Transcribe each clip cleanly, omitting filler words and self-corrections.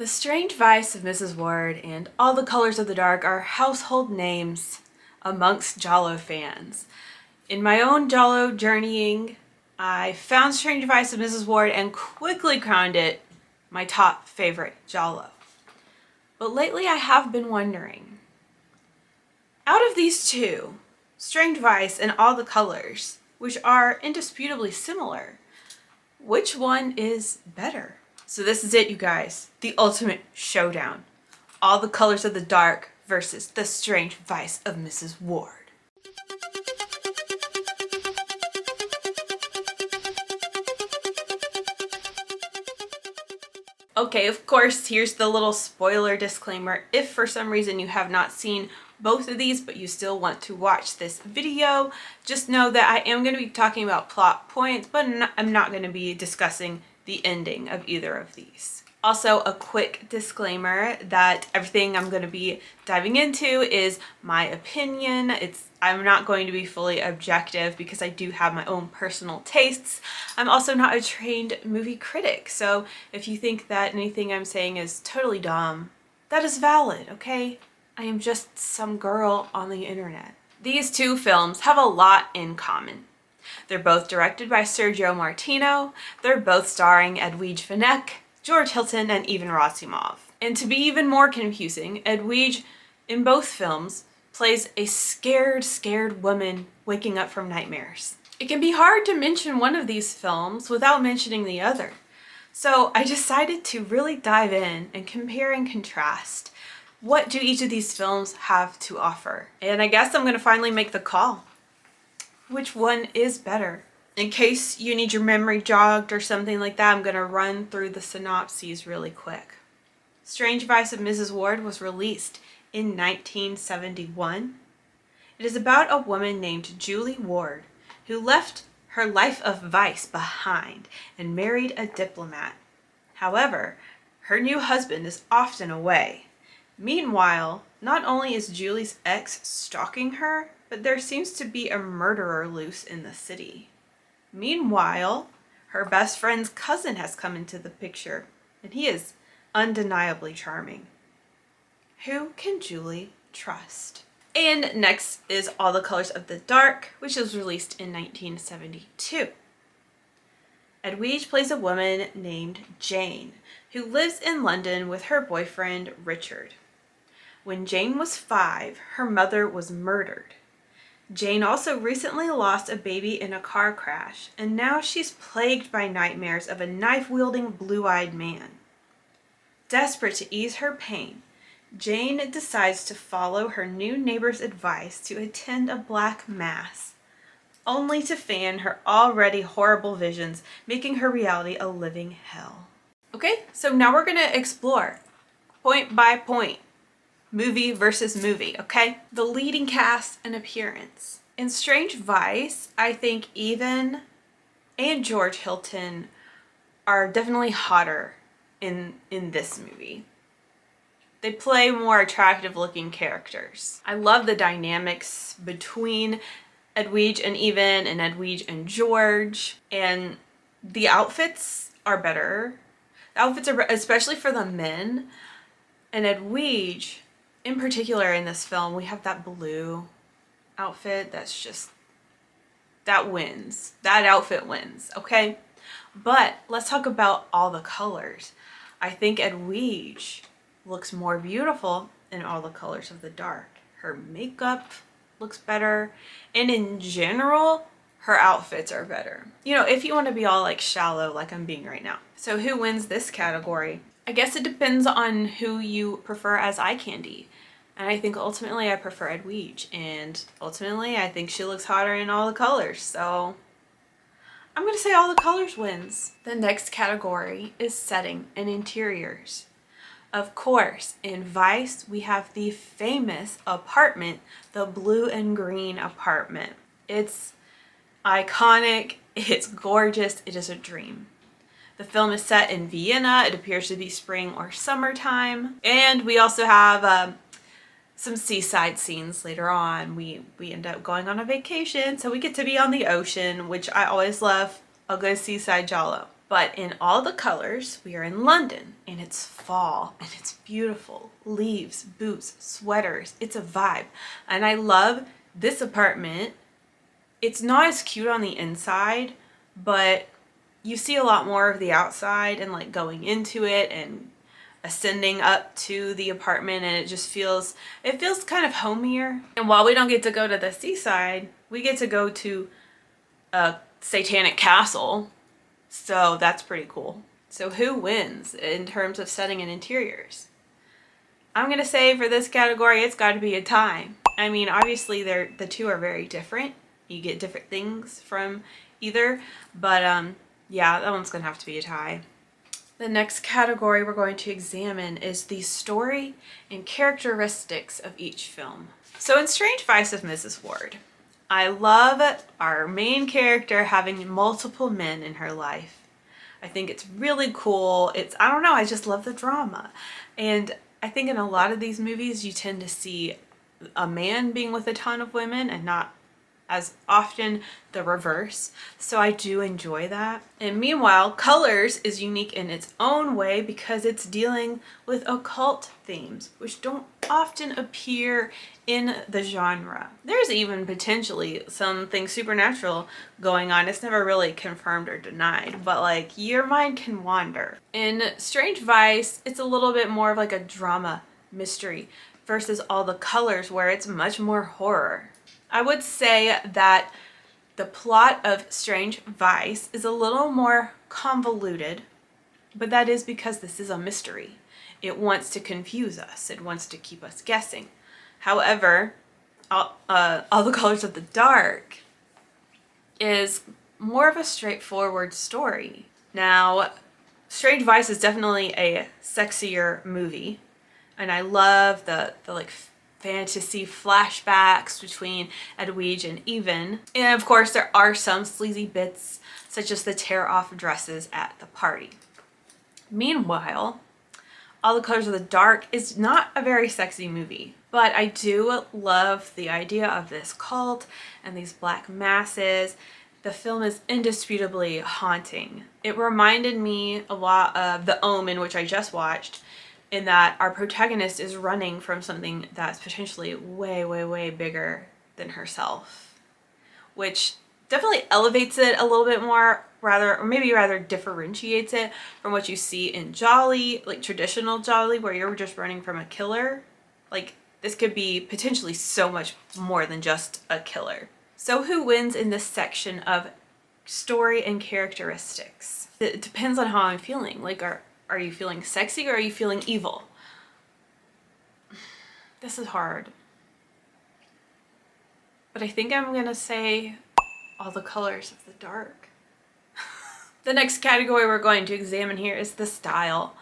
The Strange Vice of Mrs. Wardh and All the Colors of the Dark are household names amongst Giallo fans. In my own Giallo journeying, I found Strange Vice of Mrs. Wardh and quickly crowned it my top favorite Giallo. But lately I have been wondering, out of these two, Strange Vice and All the Colors, which are indisputably similar, which one is better? So this is it, you guys. The ultimate showdown. All the Colors of the Dark versus The Strange Vice of Mrs. Wardh. Okay, of course, here's the little spoiler disclaimer. If for some reason you have not seen both of these, but you still want to watch this video, just know that I am going to be talking about plot points, but I'm not going to be discussing the ending of either of these. Also, a quick disclaimer that everything I'm going to be diving into is my opinion. I'm not going to be fully objective because I do have my own personal tastes. I'm also not a trained movie critic, so if you think that anything I'm saying is totally dumb, that is valid, okay? I am just some girl on the internet. These two films have a lot in common. They're both directed by Sergio Martino. They're both starring Edwige Fenech, George Hilton, and even Rasimov. And to be even more confusing, Edwige in both films plays a scared woman waking up from nightmares. It can be hard to mention one of these films without mentioning the other. So I decided to really dive in and compare and contrast. What do each of these films have to offer? And I guess I'm gonna finally make the call. Which one is better? In case you need your memory jogged or something like that, I'm gonna run through the synopses really quick. Strange Vice of Mrs. Wardh was released in 1971. It is about a woman named Julie Wardh who left her life of vice behind and married a diplomat. However, her new husband is often away. Meanwhile, not only is Julie's ex stalking her, but there seems to be a murderer loose in the city. Meanwhile, her best friend's cousin has come into the picture, and he is undeniably charming. Who can Julie trust? And next is All the Colors of the Dark, which was released in 1972. Edwige plays a woman named Jane, who lives in London with her boyfriend, Richard. When Jane was 5, her mother was murdered. Jane also recently lost a baby in a car crash, and now she's plagued by nightmares of a knife-wielding, blue-eyed man. Desperate to ease her pain, Jane decides to follow her new neighbor's advice to attend a black mass, only to fan her already horrible visions, making her reality a living hell. Okay, so now we're gonna explore, point by point, movie versus movie, okay? The leading cast and appearance. In Strange Vice, I think Even and George Hilton are definitely hotter in this movie. They play more attractive looking characters. I love the dynamics between Edwige and Even and Edwige and George, and the outfits are better. The outfits are, especially for the men, and Edwige, in particular in this film, we have that blue outfit that's just, that wins. That outfit wins, okay? But let's talk about All the Colors. I think Edwige looks more beautiful in All the Colors of the Dark. Her makeup looks better, and in general, her outfits are better. You know, if you want to be all like shallow like I'm being right now. So who wins this category? I guess it depends on who you prefer as eye candy. And I think ultimately I prefer Edwige, and ultimately I think she looks hotter in All the Colors, so I'm gonna say All the Colors wins. The next category is setting and interiors. Of course, in Vice, we have the famous apartment, the blue and green apartment. It's iconic, it's gorgeous, it is a dream. The film is set in Vienna. It appears to be spring or summertime. And we also have some seaside scenes later on. We end up going on a vacation, so we get to be on the ocean, which I always love a good seaside giallo. But in All the Colors, we are in London, and it's fall, and it's beautiful. Leaves, boots, sweaters. It's a vibe. And I love this apartment. It's not as cute on the inside, but you see a lot more of the outside and like going into it and ascending up to the apartment, and it feels kind of homier. And while we don't get to go to the seaside, we get to go to a satanic castle. So that's pretty cool. So who wins in terms of setting and interiors? I'm gonna say for this category, it's got to be a tie. I mean, obviously the two are very different. You get different things from either, but yeah, that one's gonna have to be a tie. The next category we're going to examine is the story and characteristics of each film. So in Strange Vice of Mrs. Wardh, I love our main character having multiple men in her life. I think it's really cool. I don't know, I just love the drama. And I think in a lot of these movies, you tend to see a man being with a ton of women and not as often the reverse. So I do enjoy that. And meanwhile, Colors is unique in its own way because it's dealing with occult themes, which don't often appear in the genre. There's even potentially something supernatural going on. It's never really confirmed or denied, but like your mind can wander. In Strange Vice, it's a little bit more of like a drama mystery versus All the Colors, where it's much more horror. I would say that the plot of Strange Vice is a little more convoluted, but that is because this is a mystery. It wants to confuse us. It wants to keep us guessing. However, All the Colors of the Dark is more of a straightforward story. Now, Strange Vice is definitely a sexier movie, and I love the like fantasy flashbacks between Edwige and Even. And of course, there are some sleazy bits, such as the tear-off dresses at the party. Meanwhile, All the Colors of the Dark is not a very sexy movie, but I do love the idea of this cult and these black masses. The film is indisputably haunting. It reminded me a lot of The Omen, which I just watched, in that our protagonist is running from something that's potentially way, way, way bigger than herself, which definitely elevates it a little bit more, or maybe rather differentiates it from what you see in Jolly, like traditional Jolly, where you're just running from a killer. Like, this could be potentially so much more than just a killer. So who wins in this section of story and characteristics? It depends on how I'm feeling. Like, are you feeling sexy or are you feeling evil? This is hard. But I think I'm gonna say All the Colors of the Dark. The next category we're going to examine here is the style.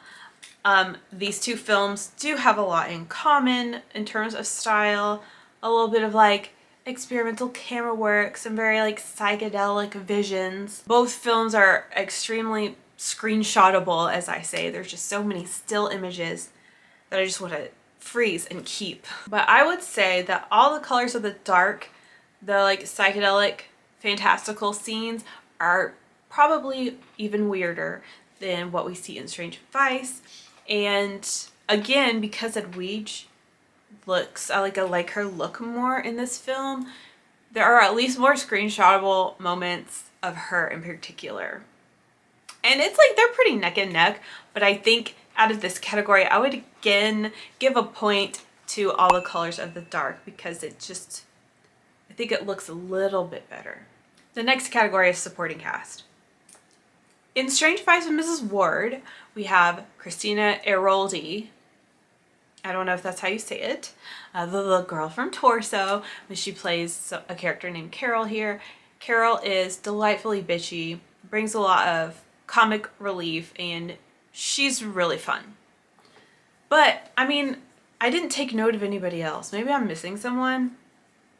These two films do have a lot in common in terms of style. A little bit of like experimental camera work, some very like psychedelic visions. Both films are extremely screenshotable, as I say. There's just so many still images that I just want to freeze and keep. But I would say that All the Colors of the Dark, the like psychedelic fantastical scenes, are probably even weirder than what we see in Strange Vice. And again, because Edwige I like her look more in this film, there are at least more screenshotable moments of her in particular. And it's like they're pretty neck and neck, but I think out of this category, I would again give a point to All the Colors of the Dark because I think it looks a little bit better. The next category is supporting cast. In Strange Vice of Mrs. Wardh, we have Christina Eroldi. I don't know if that's how you say it. The little girl from Torso, when she plays a character named Carol here. Carol is delightfully bitchy, brings a lot of comic relief, and she's really fun. But, I mean, I didn't take note of anybody else. Maybe I'm missing someone.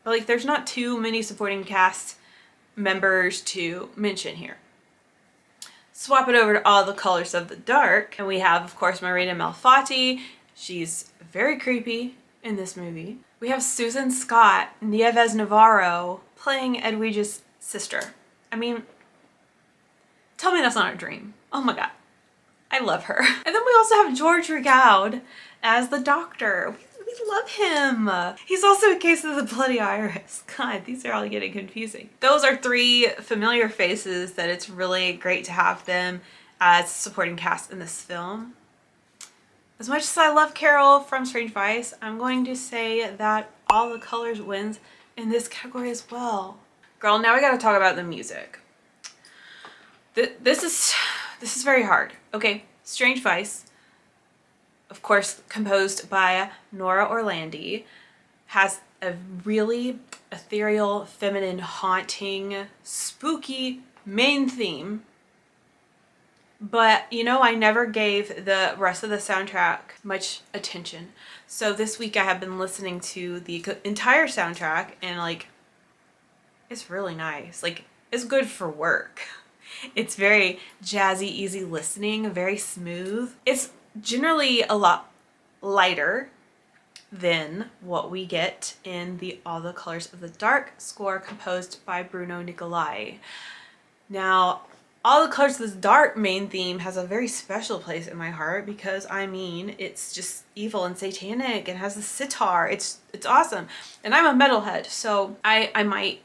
But, like, there's not too many supporting cast members to mention here. Swap it over to All the Colors of the Dark, and we have, of course, Marina Malfatti. She's very creepy in this movie. We have Susan Scott, Nieves Navarro, playing Edwige's sister. I mean, tell me that's not a dream. Oh my god, I love her. And then we also have George Regaud as the doctor. We love him. He's also a case of the bloody iris. God, these are all getting confusing. Those are three familiar faces that it's really great to have them as supporting cast in this film. As much as I love Carol from Strange Vice, I'm going to say that All the Colors wins in this category as well. Girl, now we gotta talk about the music. This is very hard. Okay, Strange Vice, of course, composed by Nora Orlandi, has a really ethereal, feminine, haunting, spooky main theme. But, you know, I never gave the rest of the soundtrack much attention. So this week I have been listening to the entire soundtrack and, like, it's really nice. Like, it's good for work. It's very jazzy, easy listening, very smooth. It's generally a lot lighter than what we get in the All the Colors of the Dark score composed by Bruno Nicolai. Now, All the Colors of the Dark main theme has a very special place in my heart because, I mean, it's just evil and satanic and has the sitar. It's awesome. And I'm a metalhead, so I might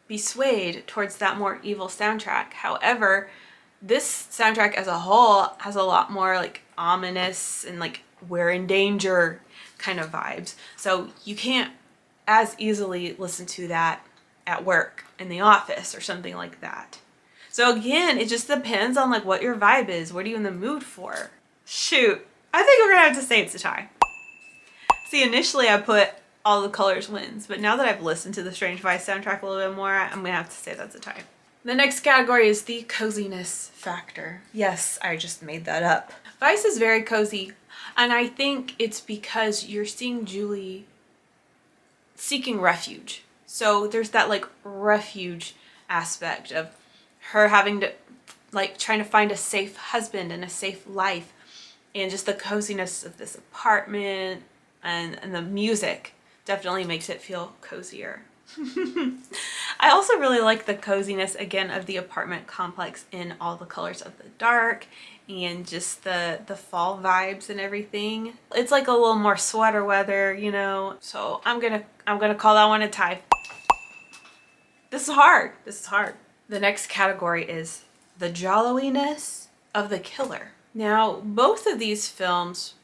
be swayed towards that more evil soundtrack. However, this soundtrack as a whole has a lot more like ominous and like we're in danger kind of vibes. So you can't as easily listen to that at work, in the office, or something like that. So again, it just depends on like what your vibe is. What are you in the mood for? Shoot, I think we're gonna have to say it's a tie. See, initially I put All the Colors wins, but now that I've listened to the Strange Vice soundtrack a little bit more, I'm gonna have to say that's a tie. The next category is the coziness factor. Yes, I just made that up. Vice is very cozy, and I think it's because you're seeing Julie seeking refuge. So there's that like refuge aspect of her having to like trying to find a safe husband and a safe life, and just the coziness of this apartment and the music definitely makes it feel cozier. I also really like the coziness again of the apartment complex in All the Colors of the Dark, and just the fall vibes and everything. It's like a little more sweater weather, you know. So I'm gonna call that one a tie. This is hard. This is hard. The next category is the jallowiness of the killer. Now, both of these films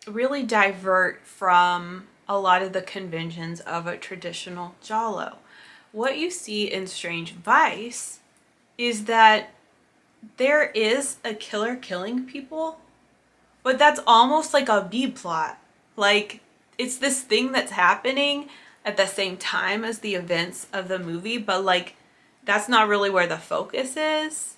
really divert from a lot of the conventions of a traditional giallo. What you see in Strange Vice is that there is a killer killing people, but that's almost like a B plot. Like, it's this thing that's happening at the same time as the events of the movie, but like that's not really where the focus is.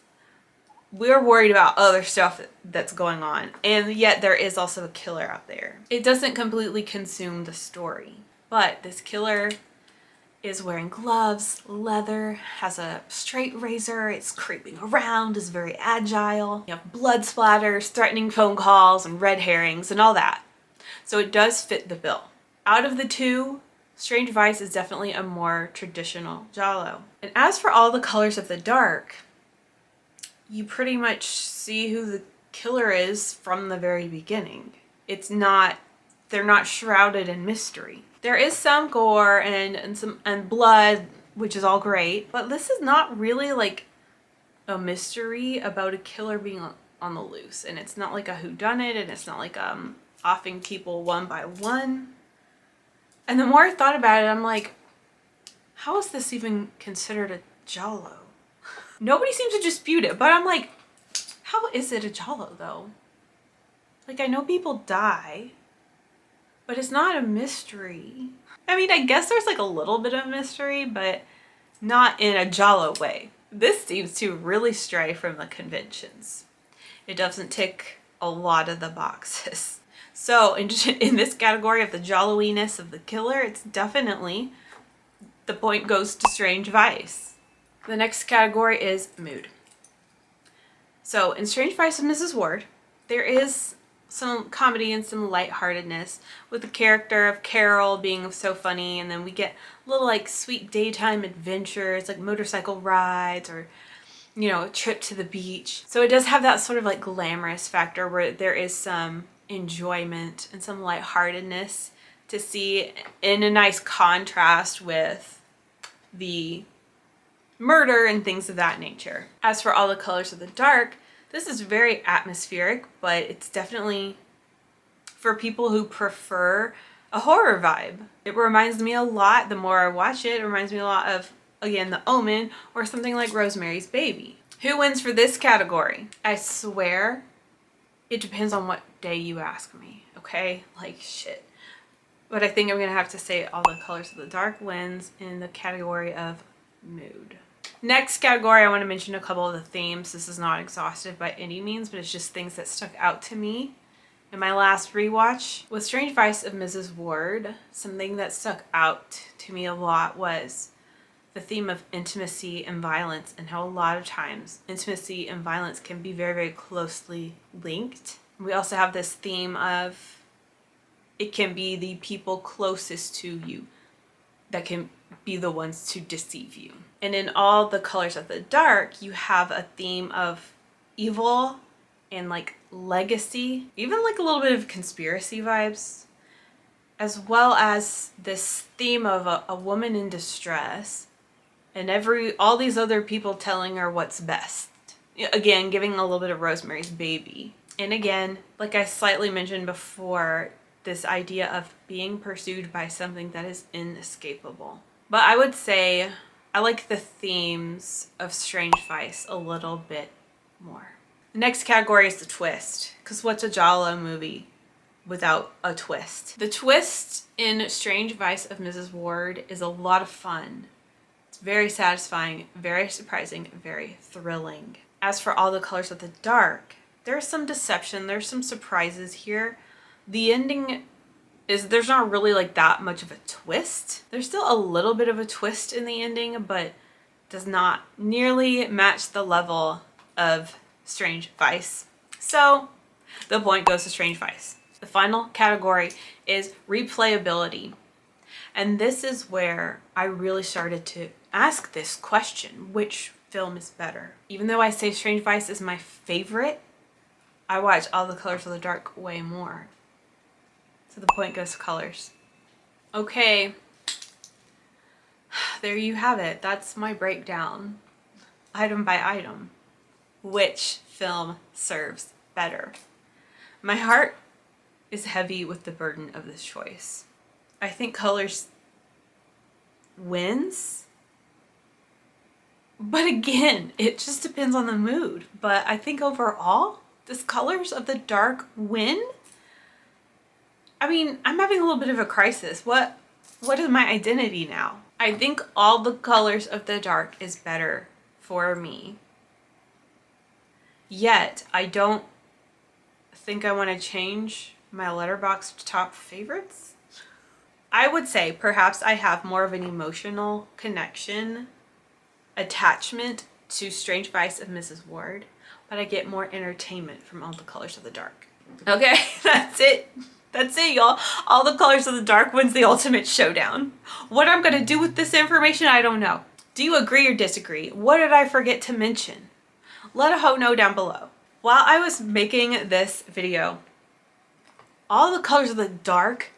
We're worried about other stuff that's going on, and yet there is also a killer out there. It doesn't completely consume the story, but this killer is wearing gloves, leather, has a straight razor, it's creeping around, is very agile. You have blood splatters, threatening phone calls, and red herrings, and all that. So it does fit the bill. Out of the two, Strange Vice is definitely a more traditional giallo. And as for All the Colors of the Dark, you pretty much see who the killer is from the very beginning. They're not shrouded in mystery. There is some gore and blood, which is all great, but this is not really like a mystery about a killer being on the loose, and it's not like a whodunit, and it's not like offing people one by one. And the more I thought about it, I'm like, how is this even considered a giallo? Nobody seems to dispute it, but I'm like, how is it a giallo though? Like, I know people die, but it's not a mystery. I mean, I guess there's like a little bit of mystery, but not in a giallo way. This seems to really stray from the conventions. It doesn't tick a lot of the boxes. So in this category of the giallo-iness of the killer, it's definitely, the point goes to Strange Vice. The next category is mood. So in Strange Vice of Mrs. Wardh, there is some comedy and some lightheartedness with the character of Carol being so funny, and then we get little like sweet daytime adventures like motorcycle rides or you know, a trip to the beach. So it does have that sort of like glamorous factor where there is some enjoyment and some lightheartedness to see, in a nice contrast with the murder and things of that nature. As for All the Colors of the Dark, this is very atmospheric, but it's definitely for people who prefer a horror vibe. It reminds me a lot, the more I watch it, it reminds me a lot of, again, The Omen or something like Rosemary's Baby. Who wins for this category? I swear it depends on what day you ask me, okay? Like, shit. But I think I'm gonna have to say All the Colors of the Dark wins in the category of mood. Next category, I want to mention a couple of the themes. This is not exhaustive by any means, but it's just things that stuck out to me in my last rewatch. With Strange Vice of Mrs. Wardh, something that stuck out to me a lot was the theme of intimacy and violence, and how a lot of times intimacy and violence can be very, very closely linked. We also have this theme of it can be the people closest to you that can be the ones to deceive you. And in All the Colors of the Dark, you have a theme of evil and like legacy, even like a little bit of conspiracy vibes, as well as this theme of a woman in distress and all these other people telling her what's best. Again, giving a little bit of Rosemary's Baby. And again, like I slightly mentioned before, this idea of being pursued by something that is inescapable. But I would say I like the themes of Strange Vice a little bit more. The next category is the twist, because what's a Giallo movie without a twist? The twist in Strange Vice of Mrs. Wardh is a lot of fun. It's very satisfying, very surprising, very thrilling. As for All the Colors of the Dark, there's some deception, there's some surprises here. The ending is, there's not really like that much of a twist. There's still a little bit of a twist in the ending, but does not nearly match the level of Strange Vice. So the point goes to Strange Vice. The final category is replayability. And this is where I really started to ask this question: which film is better? Even though I say Strange Vice is my favorite, I watch All the Colors of the Dark way more. So the point goes to colors. Okay, there you have it. That's my breakdown, item by item. Which film serves better? My heart is heavy with the burden of this choice. I think colors wins. But again, it just depends on the mood. But I think overall, does Colors of the Dark win? I mean, I'm having a little bit of a crisis. What is my identity now? I think All the Colors of the Dark is better for me. Yet, I don't think I want to change my Letterboxd top favorites. I would say perhaps I have more of an emotional connection, attachment to Strange Vice of Mrs. Wardh, but I get more entertainment from All the Colors of the Dark. Okay, that's it. That's it, y'all. All the Colors of the Dark wins the ultimate showdown. What I'm gonna do with this information, I don't know. Do you agree or disagree? What did I forget to mention? Let a hoe know down below. While I was making this video, All the Colors of the Dark,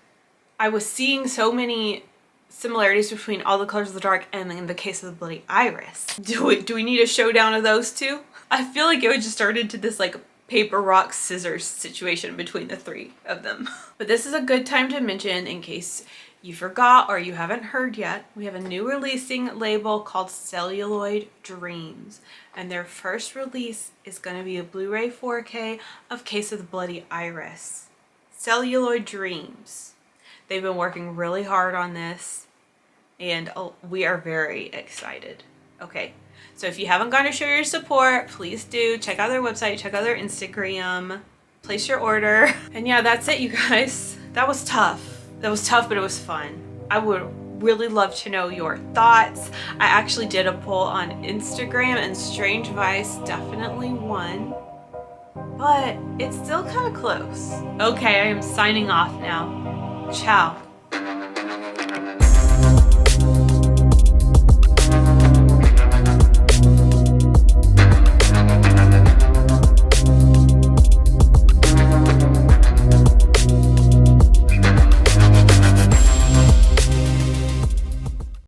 I was seeing so many similarities between All the Colors of the Dark and In the Case of the Bloody Iris. Do we need a showdown of those two? I feel like it would just turn into this like paper, rock, scissors situation between the three of them. But this is a good time to mention, in case you forgot or you haven't heard yet, we have a new releasing label called Celluloid Dreams. And their first release is going to be a Blu-ray 4K of Case of the Bloody Iris. Celluloid Dreams. They've been working really hard on this, and we are very excited. Okay, so if you haven't gone to show your support, please do. Check out their website, check out their Instagram, place your order. And yeah, that's it, you guys. That was tough. That was tough, but it was fun. I would really love to know your thoughts. I actually did a poll on Instagram, and Strange Vice definitely won, but it's still kind of close. Okay, I am signing off now. Ciao.